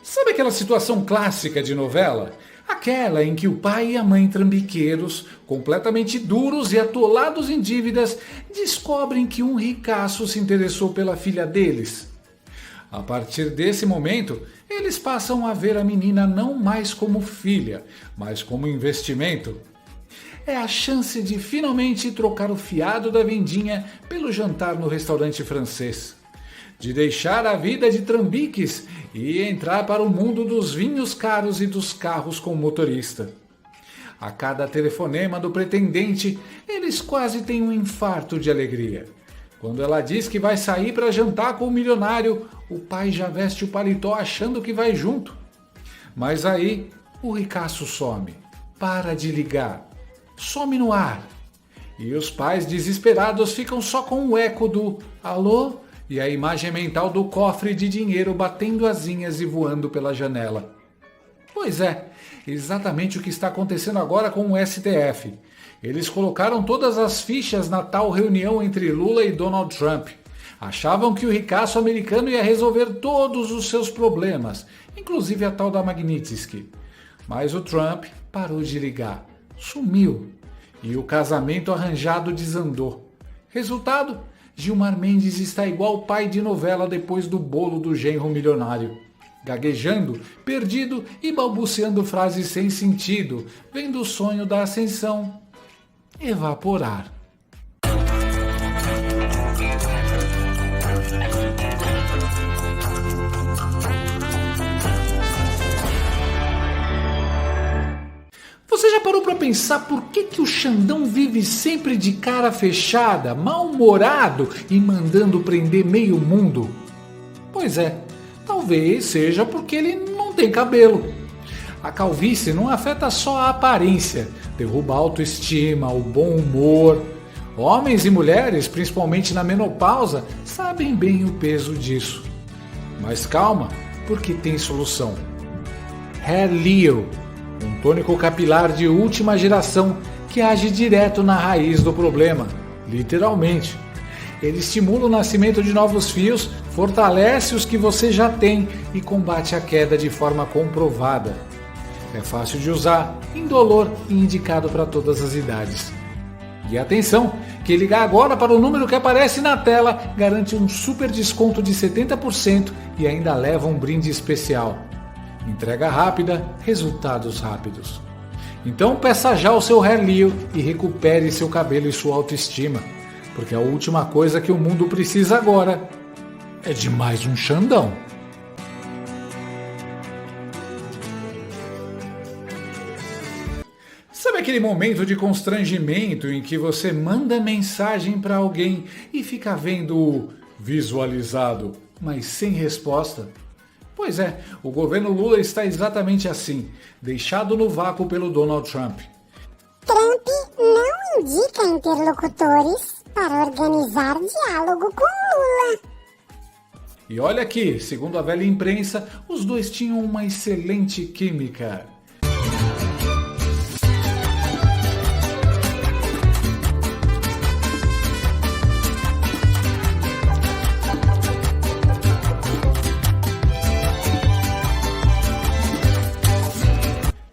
Sabe aquela situação clássica de novela? Aquela em que o pai e a mãe trambiqueiros, completamente duros e atolados em dívidas, descobrem que um ricaço se interessou pela filha deles. A partir desse momento, eles passam a ver a menina não mais como filha, mas como investimento. É a chance de finalmente trocar o fiado da vendinha pelo jantar no restaurante francês. De deixar a vida de trambiques e entrar para o mundo dos vinhos caros e dos carros com motorista. A cada telefonema do pretendente, eles quase têm um infarto de alegria. Quando ela diz que vai sair para jantar com o milionário, o pai já veste o paletó achando que vai junto. Mas aí, o ricaço some, para de ligar, some no ar. E os pais desesperados ficam só com o eco do alô e a imagem mental do cofre de dinheiro batendo asinhas e voando pela janela. Pois é, exatamente o que está acontecendo agora com o STF. Eles colocaram todas as fichas na tal reunião entre Lula e Donald Trump. Achavam que o ricaço americano ia resolver todos os seus problemas, inclusive a tal da Magnitsky. Mas o Trump parou de ligar, sumiu, e o casamento arranjado desandou. Resultado? Gilmar Mendes está igual pai de novela depois do bolo do genro milionário. Gaguejando, perdido e balbuciando frases sem sentido, vendo o sonho da ascensão evaporar. Você já parou para pensar por que o Xandão vive sempre de cara fechada, mal-humorado e mandando prender meio mundo? Pois é, talvez seja porque ele não tem cabelo. A calvície não afeta só a aparência, derruba a autoestima, o bom humor. Homens e mulheres, principalmente na menopausa, sabem bem o peso disso. Mas calma, porque tem solução. Hair Leo, um tônico capilar de última geração que age direto na raiz do problema, literalmente. Ele estimula o nascimento de novos fios, fortalece os que você já tem e combate a queda de forma comprovada. É fácil de usar, indolor e indicado para todas as idades. E atenção, que ligar agora para o número que aparece na tela garante um super desconto de 70% e ainda leva um brinde especial. Entrega rápida, resultados rápidos. Então peça já o seu Hair Leo e recupere seu cabelo e sua autoestima, porque a última coisa que o mundo precisa agora é de mais um Xandão. Sabe aquele momento de constrangimento em que você manda mensagem para alguém e fica vendo o visualizado, mas sem resposta? Pois é, o governo Lula está exatamente assim, deixado no vácuo pelo Donald Trump. Trump não indica interlocutores para organizar diálogo com Lula. E olha aqui, segundo a velha imprensa, os dois tinham uma excelente química.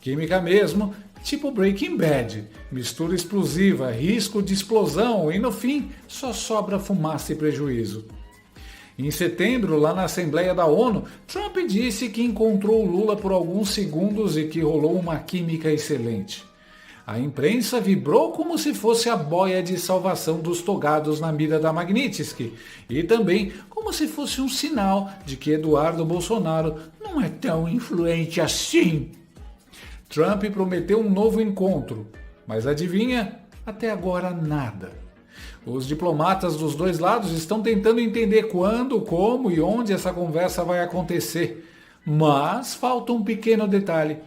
Química mesmo, tipo Breaking Bad, mistura explosiva, risco de explosão e no fim só sobra fumaça e prejuízo. Em setembro, lá na Assembleia da ONU, Trump disse que encontrou Lula por alguns segundos e que rolou uma química excelente. A imprensa vibrou como se fosse a boia de salvação dos togados na mira da Magnitsky e também como se fosse um sinal de que Eduardo Bolsonaro não é tão influente assim. Trump prometeu um novo encontro, mas adivinha? Até agora nada. Os diplomatas dos dois lados estão tentando entender quando, como e onde essa conversa vai acontecer. Mas falta um pequeno detalhe.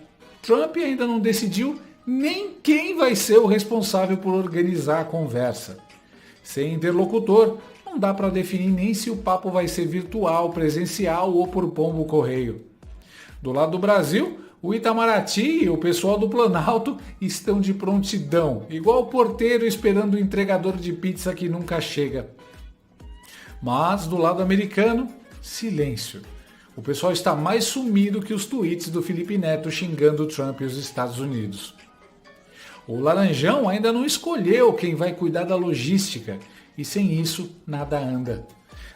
Trump ainda não decidiu nem quem vai ser o responsável por organizar a conversa. Sem interlocutor, não dá para definir nem se o papo vai ser virtual, presencial ou por pombo correio. Do lado do Brasil, o Itamaraty e o pessoal do Planalto estão de prontidão, igual o porteiro esperando o entregador de pizza que nunca chega. Mas do lado americano, silêncio. o pessoal está mais sumido que os tweets do Felipe Neto xingando o Trump e os Estados Unidos. O Laranjão ainda não escolheu quem vai cuidar da logística, e sem isso nada anda.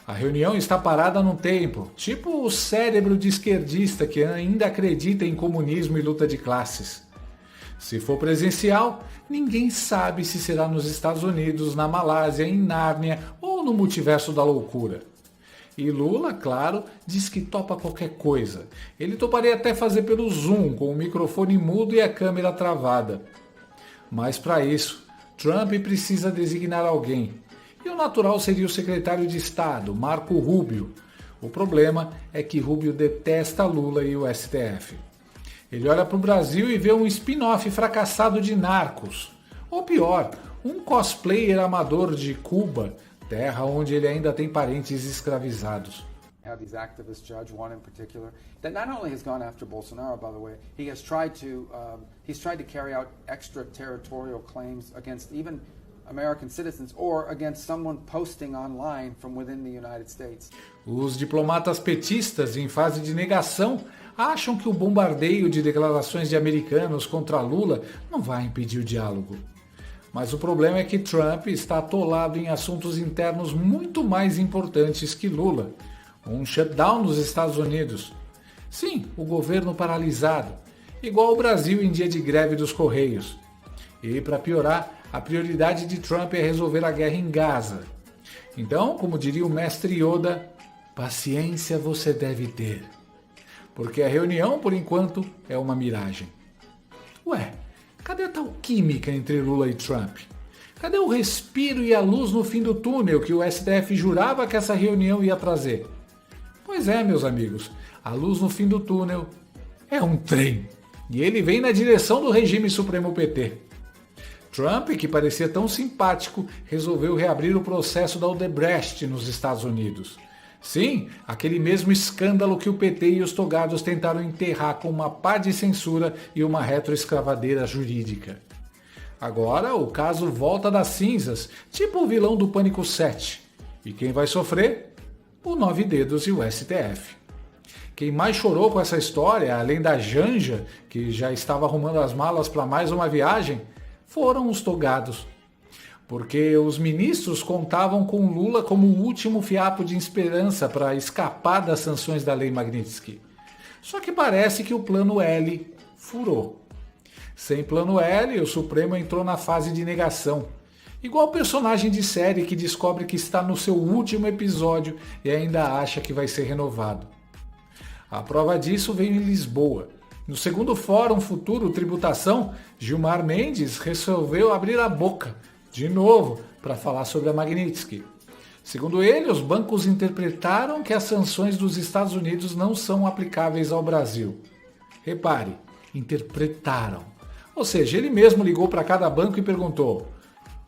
A reunião está parada no tempo, tipo o cérebro de esquerdista que ainda acredita em comunismo e luta de classes. Se for presencial, ninguém sabe se será nos Estados Unidos, na Malásia, em Nárnia ou no multiverso da loucura. E Lula, claro, diz que topa qualquer coisa. Ele toparia até fazer pelo Zoom, com o microfone mudo e a câmera travada. Mas para isso, Trump precisa designar alguém. E o natural seria o secretário de Estado, Marco Rubio. O problema é que Rubio detesta Lula e o STF. Ele olha para o Brasil e vê um spin-off fracassado de Narcos. Ou pior, um cosplayer amador de Cuba, terra onde ele ainda tem parentes escravizados. These activist judge, one in particular, that not only has gone after Bolsonaro, by the way, he's tried to carry out extraterritorial claims against even American citizens or against someone posting online from within the United States. Os diplomatas petistas, em fase de negação, acham que o bombardeio de declarações de americanos contra Lula não vai impedir o diálogo. Mas o problema é que Trump está atolado em assuntos internos muito mais importantes que Lula. Um shutdown nos Estados Unidos. Sim, o governo paralisado, igual o Brasil em dia de greve dos Correios. E, para piorar, a prioridade de Trump é resolver a guerra em Gaza. Então, como diria o mestre Yoda, paciência você deve ter. Porque a reunião, por enquanto, é uma miragem. Ué, cadê a tal química entre Lula e Trump? Cadê o respiro e a luz no fim do túnel que o STF jurava que essa reunião ia trazer? Pois é, meus amigos, a luz no fim do túnel é um trem. E ele vem na direção do regime supremo PT. Trump, que parecia tão simpático, resolveu reabrir o processo da Odebrecht nos Estados Unidos. Sim, aquele mesmo escândalo que o PT e os togados tentaram enterrar com uma pá de censura e uma retroescravadeira jurídica. Agora o caso volta das cinzas, tipo o vilão do Pânico 7. E quem vai sofrer? O Nove Dedos e o STF. Quem mais chorou com essa história, além da Janja, que já estava arrumando as malas para mais uma viagem, foram os togados. Porque os ministros contavam com Lula como o último fiapo de esperança para escapar das sanções da Lei Magnitsky. Só que parece que o plano L furou. Sem plano L, o Supremo entrou na fase de negação. Igual o personagem de série que descobre que está no seu último episódio e ainda acha que vai ser renovado. A prova disso veio em Lisboa. No segundo Fórum Futuro Tributação, Gilmar Mendes resolveu abrir a boca, de novo, para falar sobre a Magnitsky. Segundo ele, os bancos interpretaram que as sanções dos Estados Unidos não são aplicáveis ao Brasil. Repare, interpretaram. Ou seja, ele mesmo ligou para cada banco e perguntou: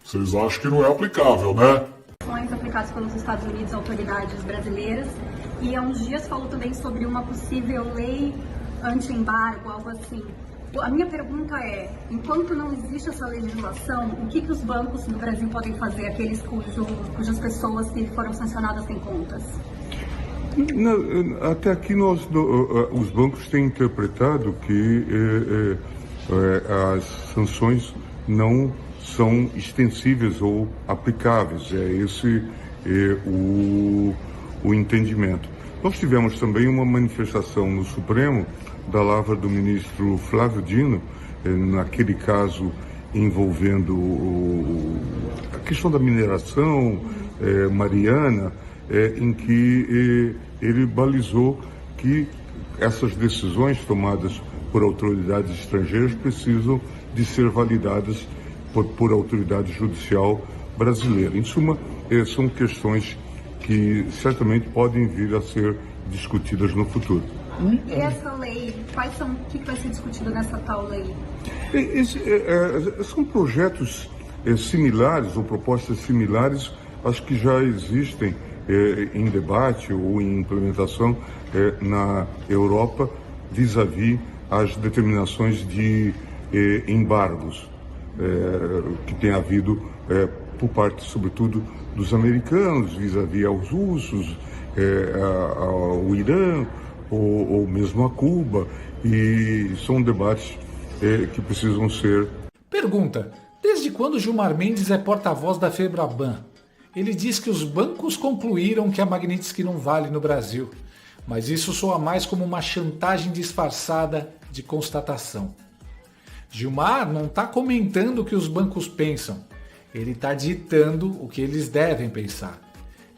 vocês acham que não é aplicável, né? Sanções aplicadas pelos Estados Unidos a autoridades brasileiras. E há uns dias falou também sobre uma possível lei anti-embargo, algo assim. A minha pergunta é, enquanto não existe essa legislação, o que os bancos do Brasil podem fazer, aqueles cujas pessoas que foram sancionadas têm contas? Não, até aqui os bancos têm interpretado que as sanções não são extensíveis ou aplicáveis. É esse o entendimento. Nós tivemos também uma manifestação no Supremo da lavra do ministro Flávio Dino, naquele caso envolvendo a questão da mineração mariana, em que ele balizou que essas decisões tomadas por autoridades estrangeiras precisam de ser validadas por autoridade judicial brasileira. Em suma, são questões que certamente podem vir a ser discutidas no futuro. E essa lei, o que vai ser discutido nessa tal lei? São projetos similares ou propostas similares às que já existem em debate ou em implementação na Europa vis-à-vis as determinações de embargos que tem havido por parte, sobretudo, dos americanos vis-à-vis aos russos, ao Irã ou mesmo a Cuba, e são debates que precisam ser... Pergunta: desde quando Gilmar Mendes é porta-voz da Febraban? Ele diz que os bancos concluíram que a Magnitsky não vale no Brasil, mas isso soa mais como uma chantagem disfarçada de constatação. Gilmar não está comentando o que os bancos pensam, ele está ditando o que eles devem pensar.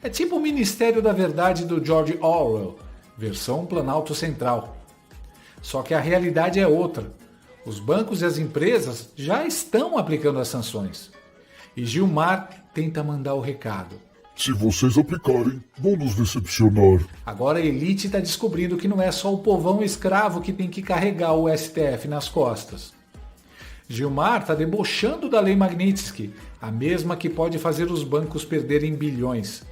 É tipo o Ministério da Verdade do George Orwell, versão Planalto Central. Só que a realidade é outra. Os bancos e as empresas já estão aplicando as sanções. E Gilmar tenta mandar o recado. Se vocês aplicarem, vão nos decepcionar. Agora a elite está descobrindo que não é só o povão escravo que tem que carregar o STF nas costas. Gilmar está debochando da lei Magnitsky, a mesma que pode fazer os bancos perderem bilhões.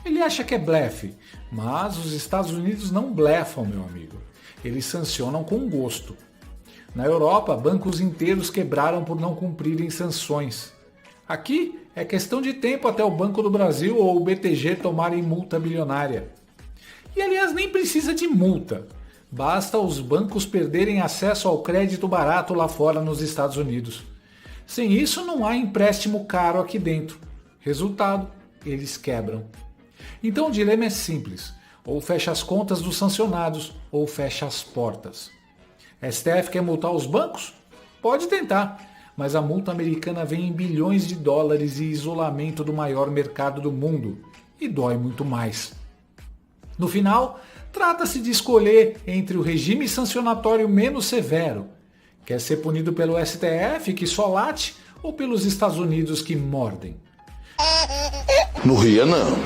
Ele acha que é blefe, mas os Estados Unidos não blefam, meu amigo. Eles sancionam com gosto. Na Europa, bancos inteiros quebraram por não cumprirem sanções. Aqui é questão de tempo até o Banco do Brasil ou o BTG tomarem multa bilionária. E aliás, nem precisa de multa. Basta os bancos perderem acesso ao crédito barato lá fora nos Estados Unidos. Sem isso, não há empréstimo caro aqui dentro. Resultado, eles quebram. Então o dilema é simples. Ou fecha as contas dos sancionados, ou fecha as portas. STF quer multar os bancos? Pode tentar. Mas a multa americana vem em bilhões de dólares e isolamento do maior mercado do mundo. E dói muito mais. No final, trata-se de escolher entre o regime sancionatório menos severo. Quer ser punido pelo STF, que só late, ou pelos Estados Unidos, que mordem? Não ria, não.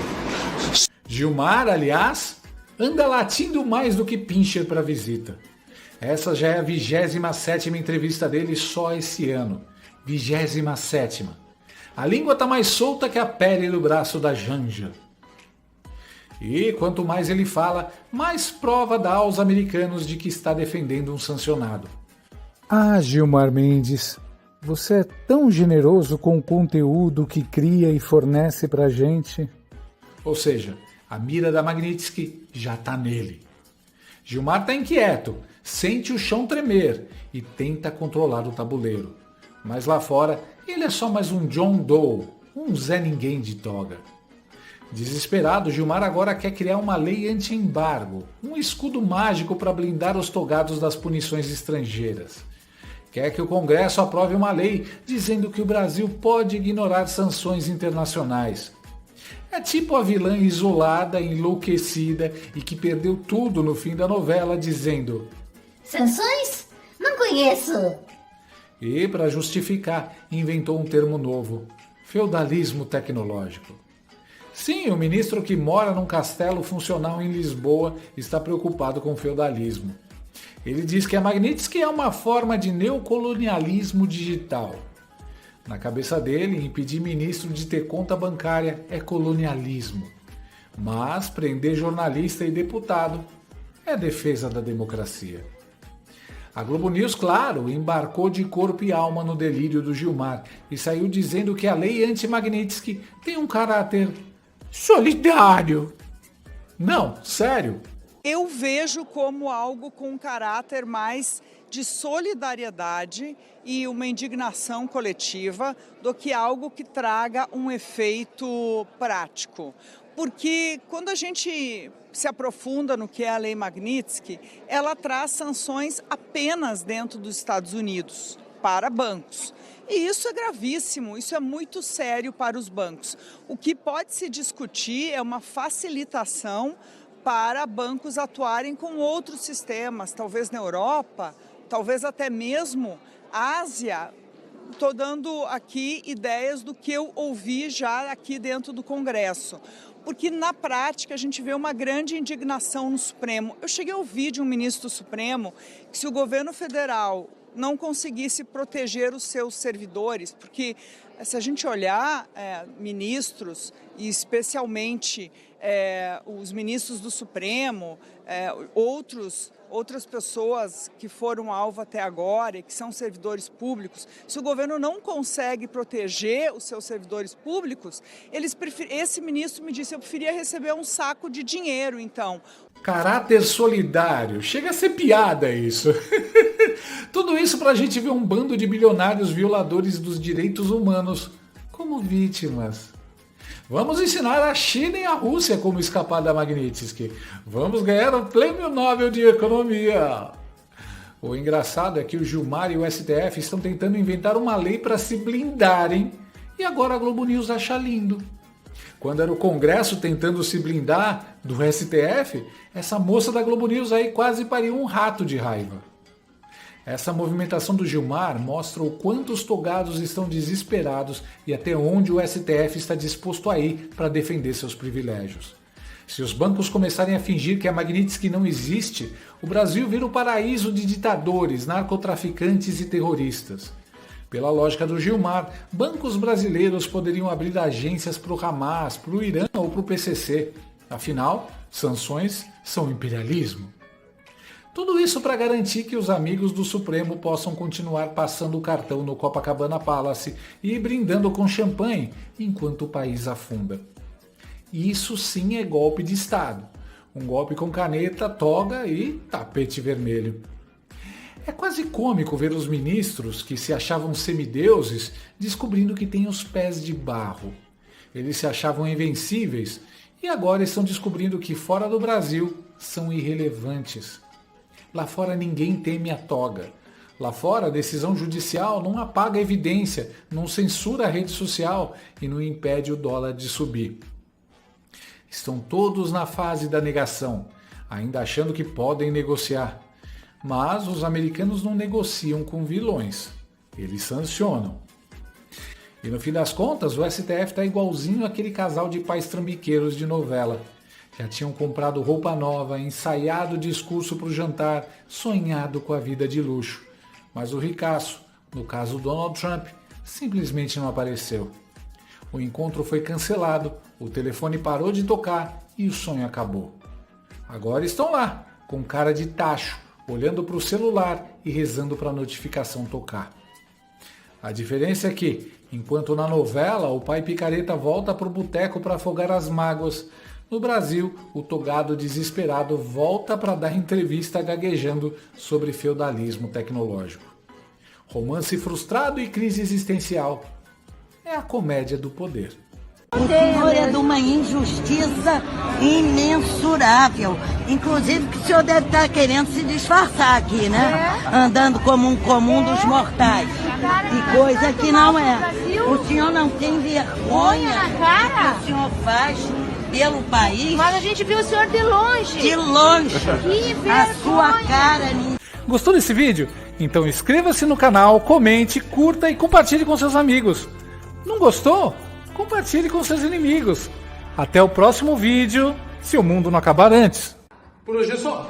Gilmar, aliás, anda latindo mais do que Pincher para visita. Essa já é a 27ª entrevista dele só esse ano. 27ª. A língua está mais solta que a pele do braço da Janja. E quanto mais ele fala, mais prova dá aos americanos de que está defendendo um sancionado. Ah, Gilmar Mendes, você é tão generoso com o conteúdo que cria e fornece pra gente. Ou seja, a mira da Magnitsky já está nele. Gilmar está inquieto, sente o chão tremer e tenta controlar o tabuleiro. Mas lá fora, ele é só mais um John Doe, um Zé Ninguém de toga. Desesperado, Gilmar agora quer criar uma lei anti-embargo, um escudo mágico para blindar os togados das punições estrangeiras. Quer que o Congresso aprove uma lei dizendo que o Brasil pode ignorar sanções internacionais. É tipo a vilã isolada, enlouquecida e que perdeu tudo no fim da novela dizendo: Sanções? Não conheço. E, para justificar, inventou um termo novo: feudalismo tecnológico. Sim, o ministro que mora num castelo funcional em Lisboa está preocupado com o feudalismo. Ele diz que a Magnitsky é uma forma de neocolonialismo digital. Na cabeça dele, impedir ministro de ter conta bancária é colonialismo. Mas prender jornalista e deputado é defesa da democracia. A Globo News, claro, embarcou de corpo e alma no delírio do Gilmar e saiu dizendo que a lei anti-Magnitsky tem um caráter solidário. Não, sério. Eu vejo como algo com um caráter mais de solidariedade e uma indignação coletiva do que algo que traga um efeito prático. Porque quando a gente se aprofunda no que é a lei Magnitsky, ela traz sanções apenas dentro dos Estados Unidos para bancos. E isso é gravíssimo, isso é muito sério para os bancos. O que pode se discutir é uma facilitação para bancos atuarem com outros sistemas, talvez na Europa, talvez até mesmo Ásia. Estou dando aqui ideias do que eu ouvi já aqui dentro do Congresso. Porque na prática a gente vê uma grande indignação no Supremo. Eu cheguei a ouvir de um ministro do Supremo que se o governo federal não conseguisse proteger os seus servidores, porque se a gente olhar ministros, e especialmente os ministros do Supremo, outras pessoas que foram alvo até agora e que são servidores públicos, se o governo não consegue proteger os seus servidores públicos, esse ministro me disse: eu preferia receber um saco de dinheiro, então. Caráter solidário. Chega a ser piada isso. Tudo isso pra gente ver um bando de bilionários violadores dos direitos humanos como vítimas. Vamos ensinar a China e a Rússia como escapar da Magnitsky. Vamos ganhar o Prêmio Nobel de Economia. O engraçado é que o Gilmar e o STF estão tentando inventar uma lei para se blindarem e agora a Globo News acha lindo. Quando era o Congresso tentando se blindar do STF, essa moça da Globo News aí quase pariu um rato de raiva. Essa movimentação do Gilmar mostra o quanto os togados estão desesperados e até onde o STF está disposto a ir para defender seus privilégios. Se os bancos começarem a fingir que a Magnitsky não existe, o Brasil vira o paraíso de ditadores, narcotraficantes e terroristas. Pela lógica do Gilmar, bancos brasileiros poderiam abrir agências para o Hamas, para o Irã ou para o PCC. Afinal, sanções são imperialismo. Tudo isso para garantir que os amigos do Supremo possam continuar passando o cartão no Copacabana Palace e brindando com champanhe enquanto o país afunda. Isso sim é golpe de Estado. Um golpe com caneta, toga e tapete vermelho. É quase cômico ver os ministros, que se achavam semideuses, descobrindo que têm os pés de barro. Eles se achavam invencíveis e agora estão descobrindo que fora do Brasil são irrelevantes. Lá fora ninguém teme a toga. Lá fora a decisão judicial não apaga a evidência, não censura a rede social e não impede o dólar de subir. Estão todos na fase da negação, ainda achando que podem negociar. Mas os americanos não negociam com vilões, eles sancionam. E no fim das contas, o STF está igualzinho aquele casal de pais trambiqueiros de novela. Já tinham comprado roupa nova, ensaiado discurso para o jantar, sonhado com a vida de luxo. Mas o ricaço, no caso Donald Trump, simplesmente não apareceu. O encontro foi cancelado, o telefone parou de tocar e o sonho acabou. Agora estão lá, com cara de tacho, olhando para o celular e rezando para a notificação tocar. A diferença é que, enquanto na novela o pai picareta volta para o boteco para afogar as mágoas, no Brasil o togado desesperado volta para dar entrevista gaguejando sobre feudalismo tecnológico. Romance frustrado e crise existencial. É a comédia do poder. O senhor é de uma injustiça imensurável. Inclusive que o senhor deve estar querendo se disfarçar aqui, né? Andando como um comum dos mortais. E coisa que não é. O senhor não tem vergonha do que o senhor faz pelo país. Mas a gente viu o senhor de longe. De longe. Que vergonha. A sua cara. Gostou desse vídeo? Então inscreva-se no canal, comente, curta e compartilhe com seus amigos. Não gostou? Compartilhe com seus inimigos. Até o próximo vídeo, se o mundo não acabar antes. Por hoje é só.